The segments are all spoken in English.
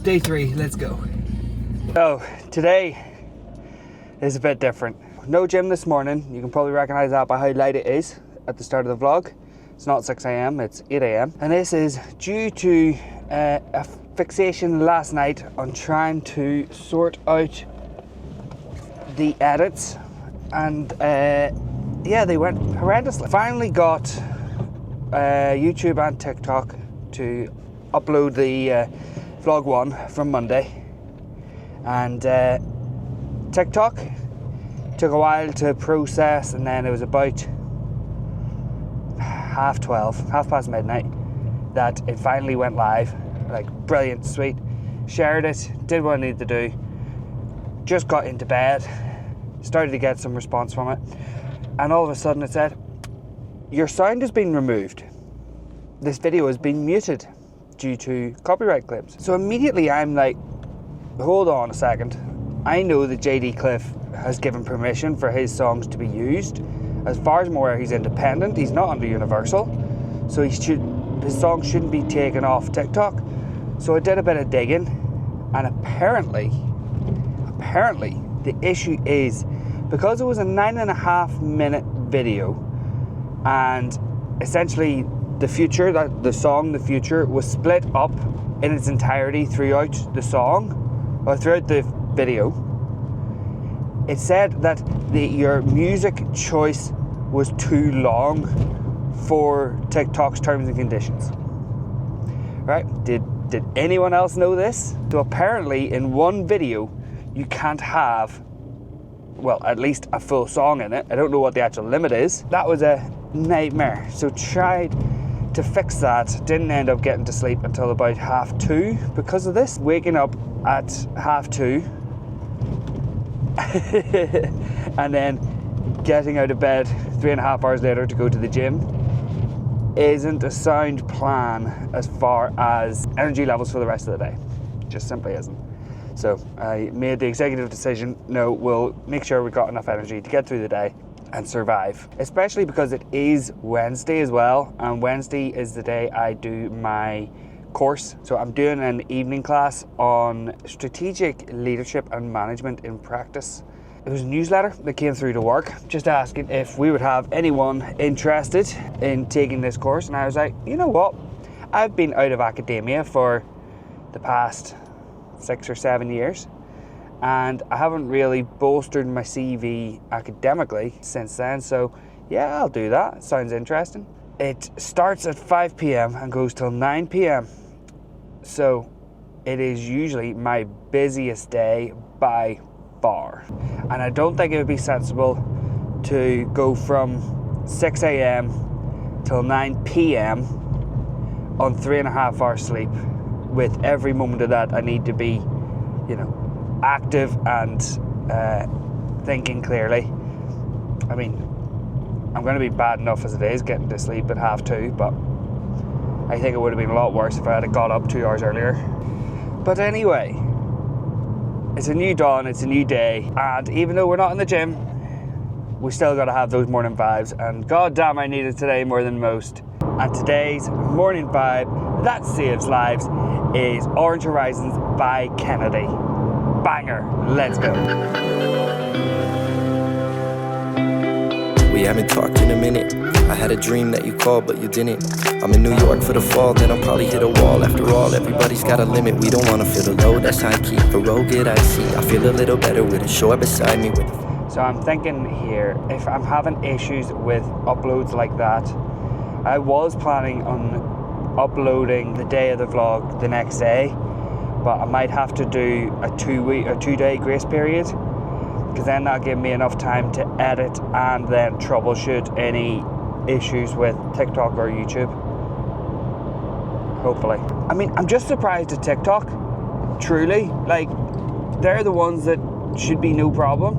Day 3, let's go. So, today is a bit different. No gym this morning. You can probably recognize that by how light it is at the start of the vlog. It's not 6 a.m, it's 8 a.m. And this is due to a fixation last night on trying to sort out the edits. And yeah, they went horrendously. Finally got YouTube and TikTok to upload the vlog 1 from Monday. And TikTok took a while to process, and then it was about 12:30, midnight, that it finally went live. Like, brilliant, sweet. Shared it, did what I needed to do, just got into bed, started to get some response from it, and all of a sudden it said, your sound has been removed. This video has been muted due to copyright claims. So immediately I'm like, hold on a second. I know that JD Cliff has given permission for his songs to be used. As far as I'm aware, he's independent. He's not under Universal, so his songs shouldn't be taken off TikTok. So I did a bit of digging, and apparently the issue is because it was a 9.5 minute video, and essentially the song The Future was split up in its entirety throughout the song, or throughout the video. It said that your music choice was too long for TikTok's terms and conditions. Right? Did anyone else know this? So apparently in one video you can't have, well, at least a full song in it. I don't know what the actual limit is. That was a nightmare. So tried to fix that, didn't end up getting to sleep until about 2:30 because of this. Waking up at 2:30 and then getting out of bed 3.5 hours later to go to the gym isn't a sound plan as far as energy levels for the rest of the day. Just simply isn't. So I made the executive decision, no, we'll make sure we've got enough energy to get through the day and survive, especially because it is Wednesday as well, and Wednesday is the day I do my course. So I'm doing an evening class on strategic leadership and management in practice. It was a newsletter that came through to work just asking if we would have anyone interested in taking this course, and I was like, you know what, I've been out of academia for the past 6 or 7 years, and I haven't really bolstered my CV academically since then, so yeah, I'll do that. It sounds interesting. It starts at 5 p.m. and goes till 9 p.m. So it is usually my busiest day by far. And I don't think it would be sensible to go from 6 a.m. till 9 p.m. on 3.5 hours sleep, with every moment of that I need to be, you know, active and thinking clearly. I mean, I'm going to be bad enough as it is getting to sleep at 2:30, but I think it would have been a lot worse if I had got up 2 hours earlier. But anyway, it's a new dawn, it's a new day, and even though we're not in the gym, we still got to have those morning vibes, and god damn, I need it today more than most. And today's morning vibe that saves lives is Orange Horizons by Kennedy. Banger, let's go. We haven't talked in a minute. I had a dream that you called, but you didn't. I'm in New York for the fall, then I'll probably hit a wall. After all, everybody's got a limit. We don't wanna feel the load, that's high key. The road get icy. I feel a little better with a shore beside me. So I'm thinking here, if I'm having issues with uploads like that, I was planning on uploading the day of the vlog the next day, but I might have to do a 2-day grace period, because then that'll give me enough time to edit and then troubleshoot any issues with TikTok or YouTube. Hopefully. I mean, I'm just surprised at TikTok, truly. Like, they're the ones that should be no problem.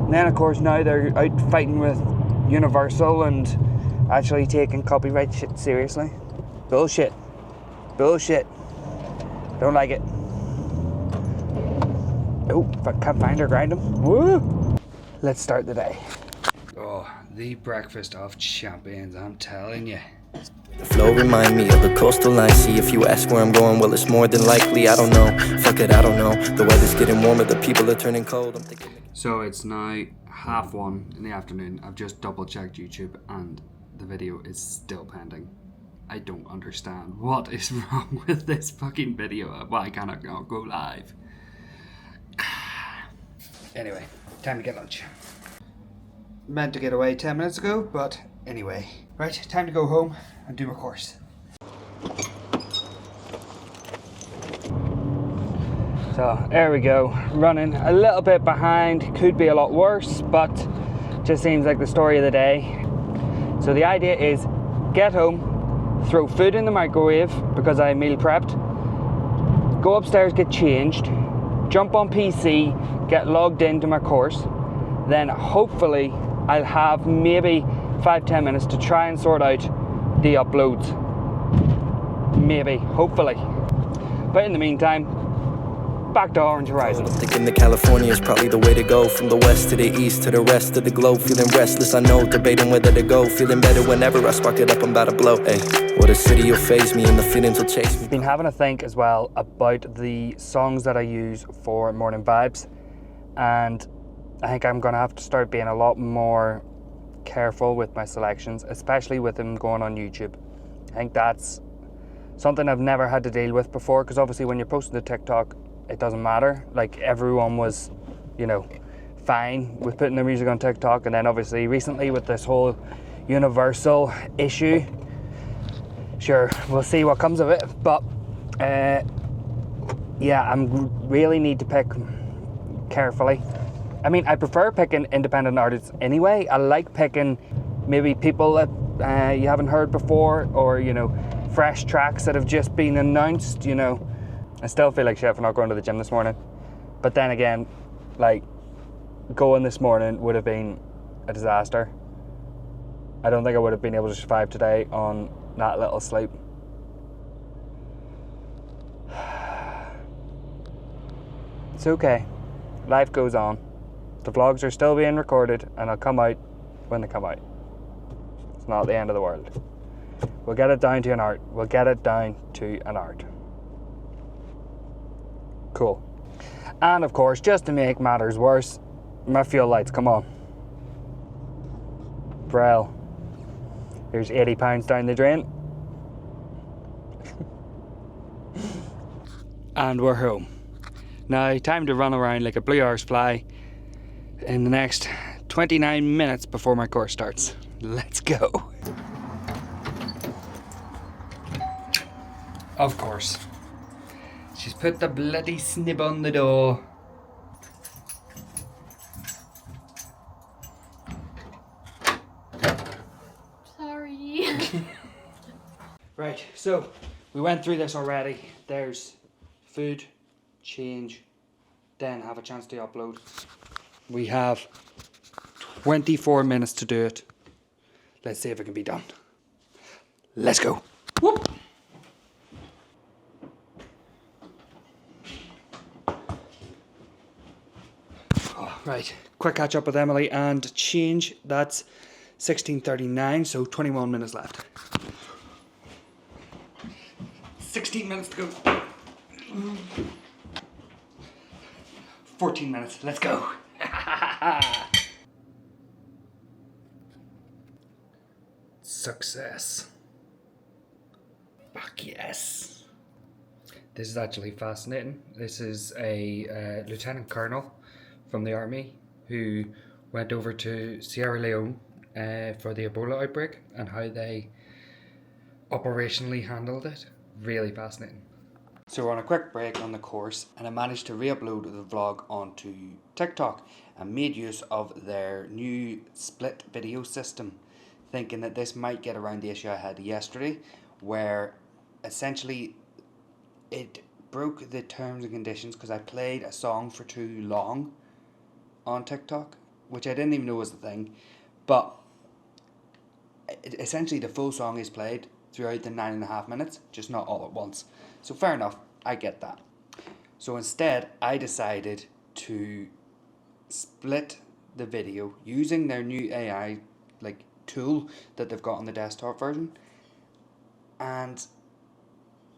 And then of course now they're out fighting with Universal and actually taking copyright shit seriously. Bullshit. Bullshit. Don't like it. Oh, if I can't find her, grind them. Woo! Let's start the day. Oh, the breakfast of champions, I'm telling you. The flow remind me of the coastal line. See, if you ask where I'm going, well, it's more than likely. I don't know. Fuck it, I don't know. The weather's getting warmer, the people are turning cold. I'm thinking. So it's now 1:30 in the afternoon. I've just double checked YouTube and the video is still pending. I don't understand what is wrong with this fucking video. Why can't I not go live? Anyway, time to get lunch. Meant to get away 10 minutes ago, but anyway. Right, time to go home and do my course. So there we go, running a little bit behind, could be a lot worse, but just seems like the story of the day. So the idea is get home, throw food in the microwave because I meal prepped, go upstairs, get changed, jump on PC, get logged into my course, then hopefully I'll have maybe 5-10 minutes to try and sort out the uploads. Maybe, hopefully. But in the meantime, back to Orange Horizon. I'm thinking that California is probably the way to go. From the west to the east to the rest of the globe. Feeling restless, I know, debating whether to go. Feeling better whenever I spark it up, I'm about to blow. Hey, what a city will phase me and the feelings will chase me. Been having a think as well about the songs that I use for Morning Vibes, and I think I'm gonna have to start being a lot more careful with my selections, especially with them going on YouTube. I think that's something I've never had to deal with before, because obviously when you're posting to TikTok, it doesn't matter. Like, everyone was, you know, fine with putting their music on TikTok, and then obviously recently with this whole universal issue, sure, we'll see what comes of it. But yeah, I really need to pick carefully. I mean, I prefer picking independent artists anyway. I like picking maybe people that you haven't heard before, or, you know, fresh tracks that have just been announced, you know. I still feel like shit for not going to the gym this morning. But then again, like, going this morning would have been a disaster. I don't think I would have been able to survive today on that little sleep. It's okay. Life goes on. The vlogs are still being recorded and they'll come out when they come out. It's not the end of the world. We'll get it down to an art. We'll get it down to an art. Cool. And of course, just to make matters worse, my fuel lights come on. Brel. Here's £80 down the drain. And we're home. Now, time to run around like a blue arse fly in the next 29 minutes before my course starts. Let's go. Of course. She's put the bloody snib on the door. Sorry. Right, so we went through this already. There's food, change, then have a chance to upload. We have 24 minutes to do it. Let's see if it can be done. Let's go. Whoop. Oh, right, quick catch up with Emily and change. That's 16:39, so 21 minutes left. 16 minutes to go. 14 minutes, let's go. Success. Fuck yes. This is actually fascinating. This is a lieutenant colonel from the army who went over to Sierra Leone for the Ebola outbreak and how they operationally handled it. Really fascinating. So we're on a quick break on the course, and I managed to re-upload the vlog onto TikTok and made use of their new split video system, thinking that this might get around the issue I had yesterday, where essentially it broke the terms and conditions because I played a song for too long on TikTok, which I didn't even know was the thing, but essentially the full song is played throughout the 9.5 minutes, just not all at once. So fair enough, I get that. So instead, I decided to split the video using their new AI tool that they've got on the desktop version. and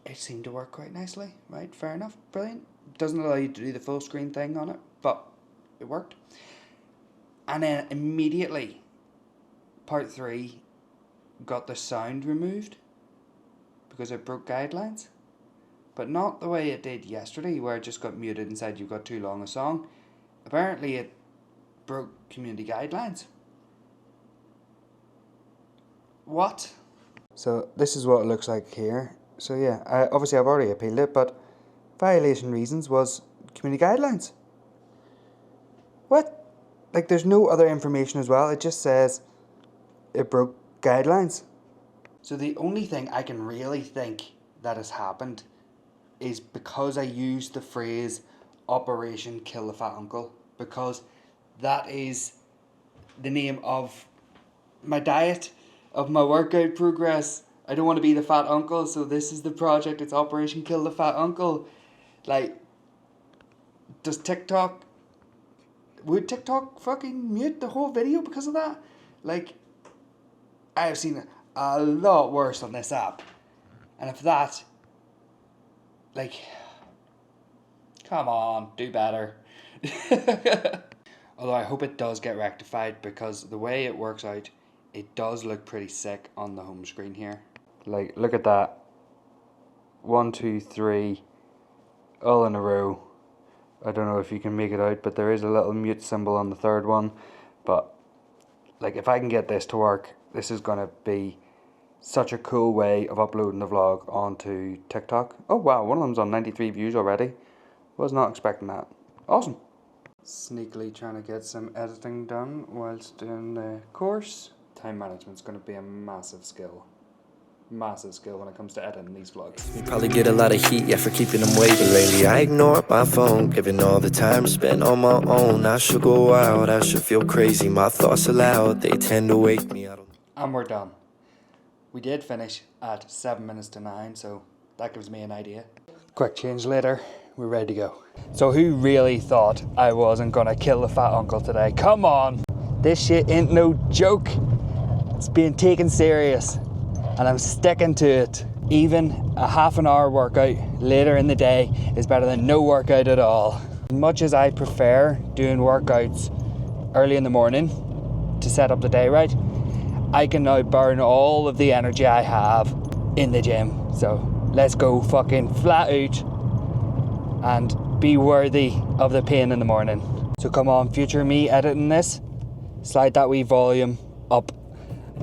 it seemed to work quite nicely, right? Fair enough, brilliant. Doesn't allow you to do the full screen thing on it, but it worked. And then immediately, part 3 got the sound removed because it broke guidelines. But not the way it did yesterday, where it just got muted and said you've got too long a song. Apparently it broke community guidelines. What? So this is what it looks like here. So yeah, obviously I've already appealed it, but violation reasons was community guidelines. What? Like, there's no other information as well. It just says it broke guidelines. So the only thing I can really think that has happened is because I used the phrase Operation Kill the Fat Uncle, because that is the name of my diet, of my workout progress. I don't want to be the fat uncle, so this is the project. It's Operation Kill the Fat Uncle. Like, does TikTok... Would TikTok fucking mute the whole video because of that? Like, I have seen a lot worse on this app. And if that... Like... Come on, do better. Although I hope it does get rectified, because the way it works out, it does look pretty sick on the home screen here. Like, look at that. 1, 2, 3, all in a row. I don't know if you can make it out, but there is a little mute symbol on the third one. But, like, if I can get this to work, this is going to be such a cool way of uploading the vlog onto TikTok. Oh wow, one of them's on 93 views already. Was not expecting that. Awesome. Sneakily trying to get some editing done whilst doing the course. Time management's going to be a massive skill. Massive skill when it comes to editing these vlogs. You probably get a lot of heat, yeah, for keeping them waiting. Lately I ignore my phone, given all the time spent on my own. I should go out, I should feel crazy. My thoughts are loud, they tend to wake me. And we're done. We did finish at 7 minutes to 9, so that gives me an idea. Quick change later, we're ready to go. So who really thought I wasn't gonna kill the fat uncle today? Come on! This shit ain't no joke. It's being taken serious. And I'm sticking to it. Even a half an hour workout later in the day is better than no workout at all. Much as I prefer doing workouts early in the morning to set up the day right, I can now burn all of the energy I have in the gym. So let's go fucking flat out and be worthy of the pain in the morning. So come on, future me editing this, slide that wee volume up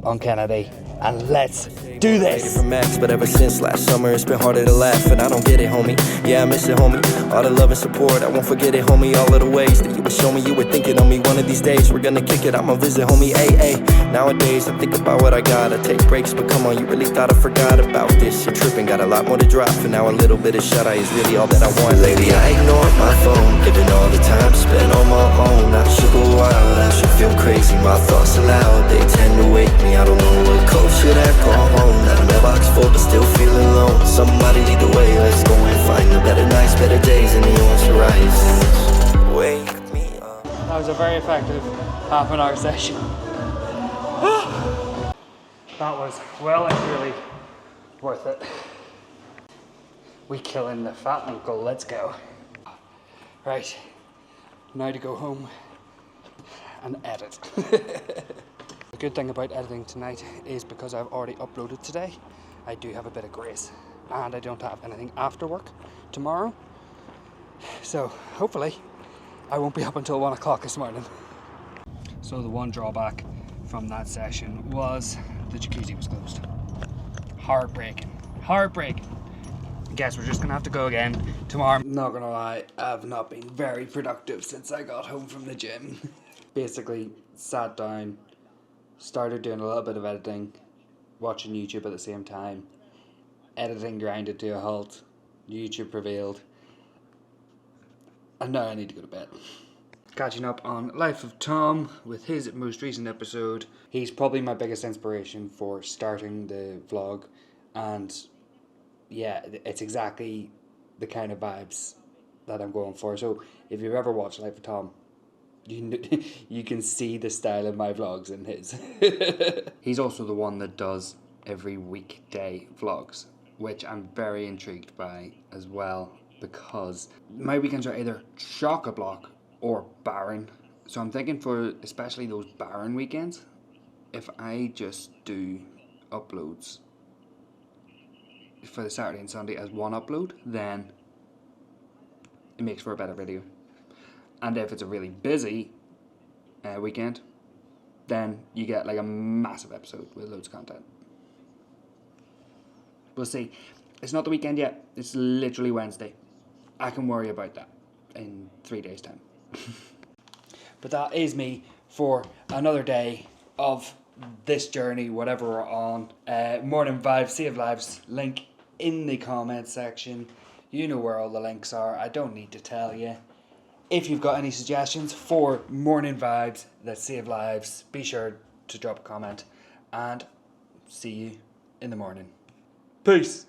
on Kennedy. And let's do this. From Max, but ever since last summer it's been harder to laugh, and I don't get it, homie. Yeah, I miss it, homie. All the love and support, I won't forget it, homie. All of the ways that you would show me you were thinking of me. One of these days we're gonna kick it, I'ma visit, homie. Ay. Nowadays I think about what I got. I take breaks, but come on, you really thought I forgot about this? You're tripping, got a lot more to drop, and now a little bit of shut-eye is really all that I want. Lately I ignore my phone, given all the time spent on my own. I should go wild, I should feel crazy. My thoughts are loud, they tend to wake me. I don't know what coach should I call home. Got a mailbox full, but still feeling alone. Somebody lead the way, let's go and find the better nights, better days, and the orange horizons. Wake me up. That was a very effective half an hour session. That was well and truly worth it. We killing the fat uncle, let's go. Right, now to go home and edit. The good thing about editing tonight is because I've already uploaded today, I do have a bit of grace, and I don't have anything after work tomorrow. So hopefully I won't be up until 1 o'clock this morning. So the one drawback from that session was the jacuzzi was closed. Heartbreaking. Guess we're just gonna have to go again tomorrow. Not gonna lie, I've not been very productive since I got home from the gym. Basically sat down, started doing a little bit of editing, watching YouTube at the same time. Editing grinded to a halt. YouTube prevailed. And now I need to go to bed. Catching up on Life of Tom with his most recent episode. He's probably my biggest inspiration for starting the vlog, and yeah, it's exactly the kind of vibes that I'm going for. So if you've ever watched Life of Tom, you can see the style of my vlogs in his. He's also the one that does every weekday vlogs, which I'm very intrigued by as well, because my weekends are either chock-a-block or barren. So I'm thinking for especially those barren weekends, if I just do uploads for the Saturday and Sunday as one upload, then it makes for a better video. And if it's a really busy weekend, then you get like a massive episode with loads of content. We'll see. It's not the weekend yet. It's literally Wednesday. I can worry about that in 3 days' time. But that is me for another day of this journey, whatever we're on. Morning Vibes, Sea of Lives, link in the comments section. You know where all the links are. I don't need to tell you. If you've got any suggestions for Morning Vibes, that's Sea of Lives, be sure to drop a comment. And see you in the morning. Peace.